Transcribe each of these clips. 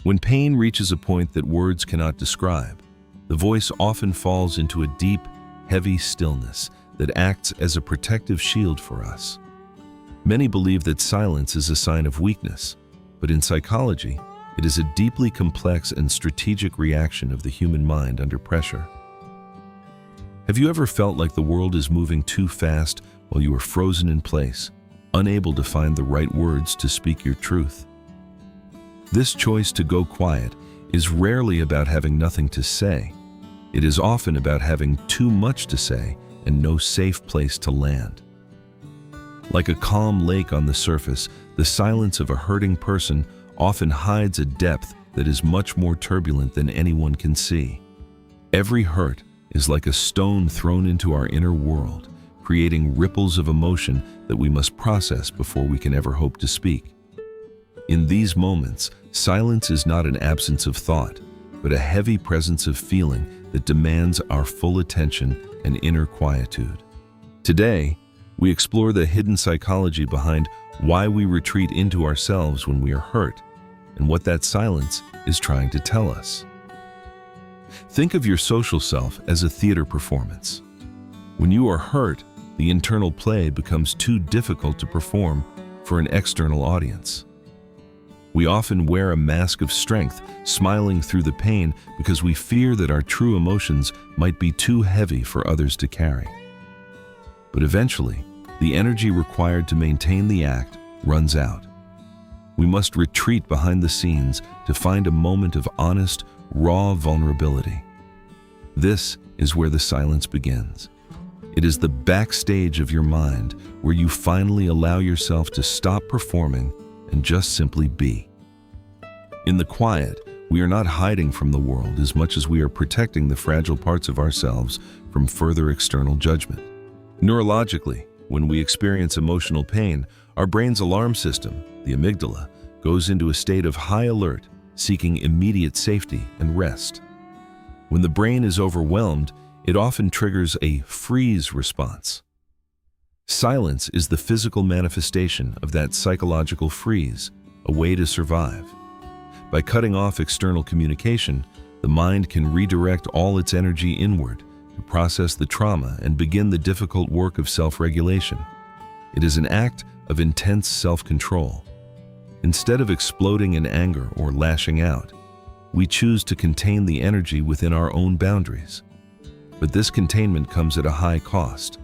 When pain reaches a point that words cannot describe, the voice often falls into a deep, heavy stillness that acts as a protective shield for us. Many believe that silence is a sign of weakness, but in psychology, it is a deeply complex and strategic reaction of the human mind under pressure. Have you ever felt like the world is moving too fast while you are frozen in place, unable to find the right words to speak your truth? This choice to go quiet is rarely about having nothing to say. It is often about having too much to say and no safe place to land. Like a calm lake on the surface, the silence of a hurting person often hides a depth that is much more turbulent than anyone can see. Every hurt is like a stone thrown into our inner world, creating ripples of emotion that we must process before we can ever hope to speak. In these moments, silence is not an absence of thought, but a heavy presence of feeling that demands our full attention and inner quietude. Today, we explore the hidden psychology behind why we retreat into ourselves when we are hurt, and what that silence is trying to tell us. Think of your social self as a theater performance. When you are hurt, the internal play becomes too difficult to perform for an external audience. We often wear a mask of strength, smiling through the pain because we fear that our true emotions might be too heavy for others to carry. But eventually, the energy required to maintain the act runs out. We must retreat behind the scenes to find a moment of honest, raw vulnerability. This is where the silence begins. It is the backstage of your mind where you finally allow yourself to stop performing and just simply be. In the quiet, we are not hiding from the world as much as we are protecting the fragile parts of ourselves from further external judgment. Neurologically, when we experience emotional pain, our brain's alarm system, the amygdala, goes into a state of high alert, seeking immediate safety and rest. When the brain is overwhelmed, it often triggers a freeze response. Silence is the physical manifestation of that psychological freeze, a way to survive. By cutting off external communication, the mind can redirect all its energy inward to process the trauma and begin the difficult work of self-regulation. It is an act of intense self-control. Instead of exploding in anger or lashing out, we choose to contain the energy within our own boundaries. But this containment comes at a high cost.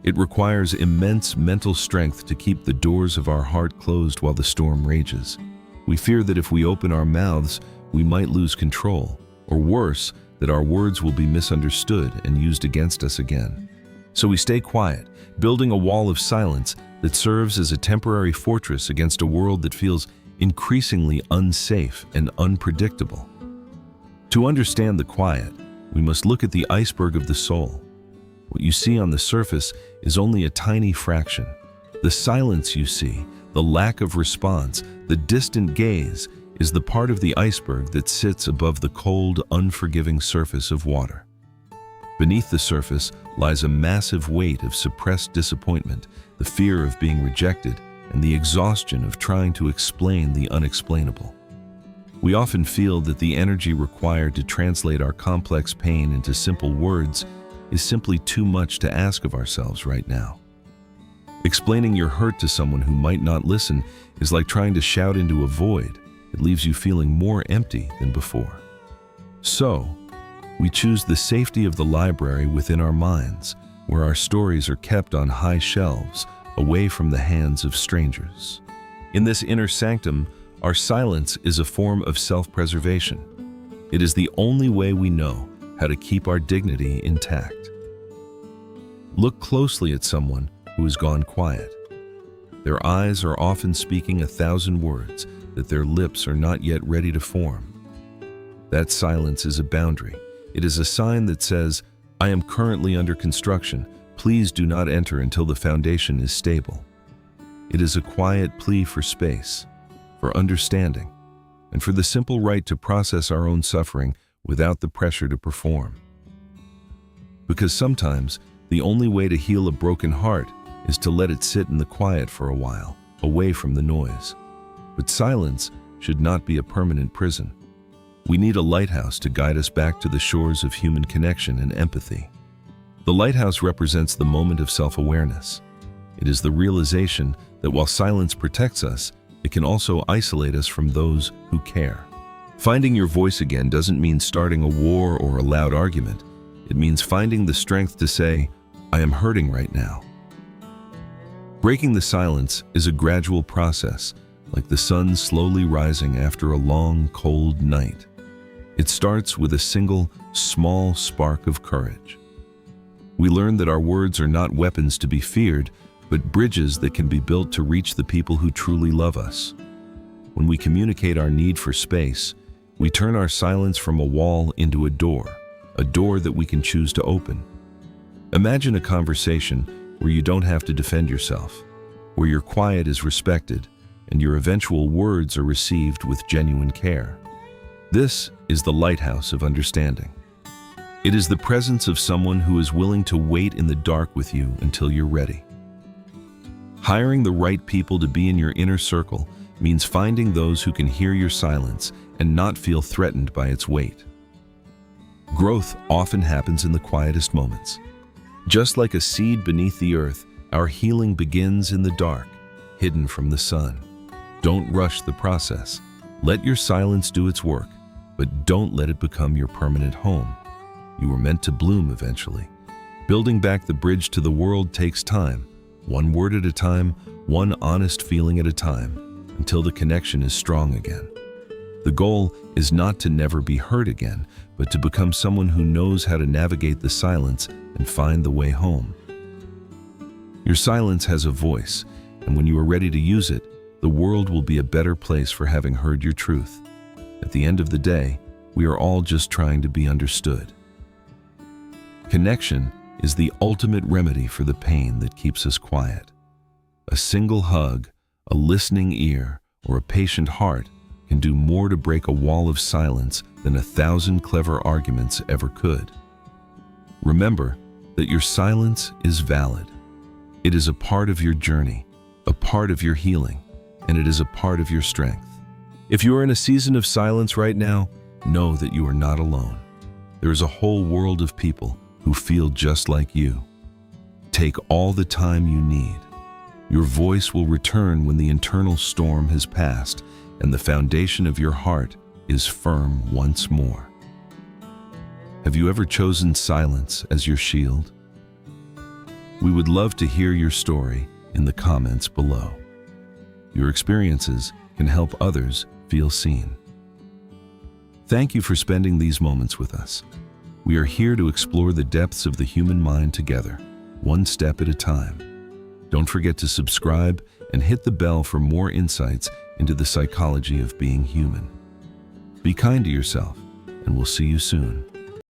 It requires immense mental strength to keep the doors of our heart closed while the storm rages. We fear that if we open our mouths, we might lose control, or worse, that our words will be misunderstood and used against us again. So we stay quiet, building a wall of silence that serves as a temporary fortress against a world that feels increasingly unsafe and unpredictable. To understand the quiet, we must look at the iceberg of the soul. What you see on the surface is only a tiny fraction. The silence you see, the lack of response, the distant gaze, is the part of the iceberg that sits above the cold, unforgiving surface of water. Beneath the surface lies a massive weight of suppressed disappointment, the fear of being rejected, and the exhaustion of trying to explain the unexplainable. We often feel that the energy required to translate our complex pain into simple words is simply too much to ask of ourselves right now. Explaining your hurt to someone who might not listen is like trying to shout into a void. It leaves you feeling more empty than before. So, we choose the safety of the library within our minds, where our stories are kept on high shelves, away from the hands of strangers. In this inner sanctum, our silence is a form of self-preservation. It is the only way we know how to keep our dignity intact. Look closely at someone who has gone quiet. Their eyes are often speaking 1,000 words that their lips are not yet ready to form. That silence is a boundary. It is a sign that says, "I am currently under construction. Please do not enter until the foundation is stable." It is a quiet plea for space, for understanding, and for the simple right to process our own suffering without the pressure to perform. Because sometimes, the only way to heal a broken heart is to let it sit in the quiet for a while, away from the noise. But silence should not be a permanent prison. We need a lighthouse to guide us back to the shores of human connection and empathy. The lighthouse represents the moment of self-awareness. It is the realization that while silence protects us, it can also isolate us from those who care. Finding your voice again doesn't mean starting a war or a loud argument. It means finding the strength to say, "I am hurting right now." Breaking the silence is a gradual process, like the sun slowly rising after a long, cold night. It starts with a single, small spark of courage. We learn that our words are not weapons to be feared, but bridges that can be built to reach the people who truly love us. When we communicate our need for space, we turn our silence from a wall into a door that we can choose to open. Imagine a conversation where you don't have to defend yourself, where your quiet is respected and your eventual words are received with genuine care. This is the lighthouse of understanding. It is the presence of someone who is willing to wait in the dark with you until you're ready. Hiring the right people to be in your inner circle means finding those who can hear your silence and not feel threatened by its weight. Growth often happens in the quietest moments. Just like a seed beneath the earth, our healing begins in the dark, hidden from the sun. Don't rush the process. Let your silence do its work, but don't let it become your permanent home. You were meant to bloom eventually. Building back the bridge to the world takes time, one word at a time, one honest feeling at a time, until the connection is strong again. The goal is not to never be heard again, but to become someone who knows how to navigate the silence and find the way home. Your silence has a voice, and when you are ready to use it, the world will be a better place for having heard your truth. At the end of the day, we are all just trying to be understood. Connection is the ultimate remedy for the pain that keeps us quiet. A single hug, a listening ear, or a patient heart can do more to break a wall of silence than 1,000 clever arguments ever could. Remember that your silence is valid. It is a part of your journey, a part of your healing, and it is a part of your strength. If you are in a season of silence right now, know that you are not alone. There is a whole world of people who feel just like you. Take all the time you need. Your voice will return when the internal storm has passed and the foundation of your heart is firm once more. Have you ever chosen silence as your shield? We would love to hear your story in the comments below. Your experiences can help others feel seen. Thank you for spending these moments with us. We are here to explore the depths of the human mind together, one step at a time. Don't forget to subscribe and hit the bell for more insights into the psychology of being human. Be kind to yourself, and we'll see you soon.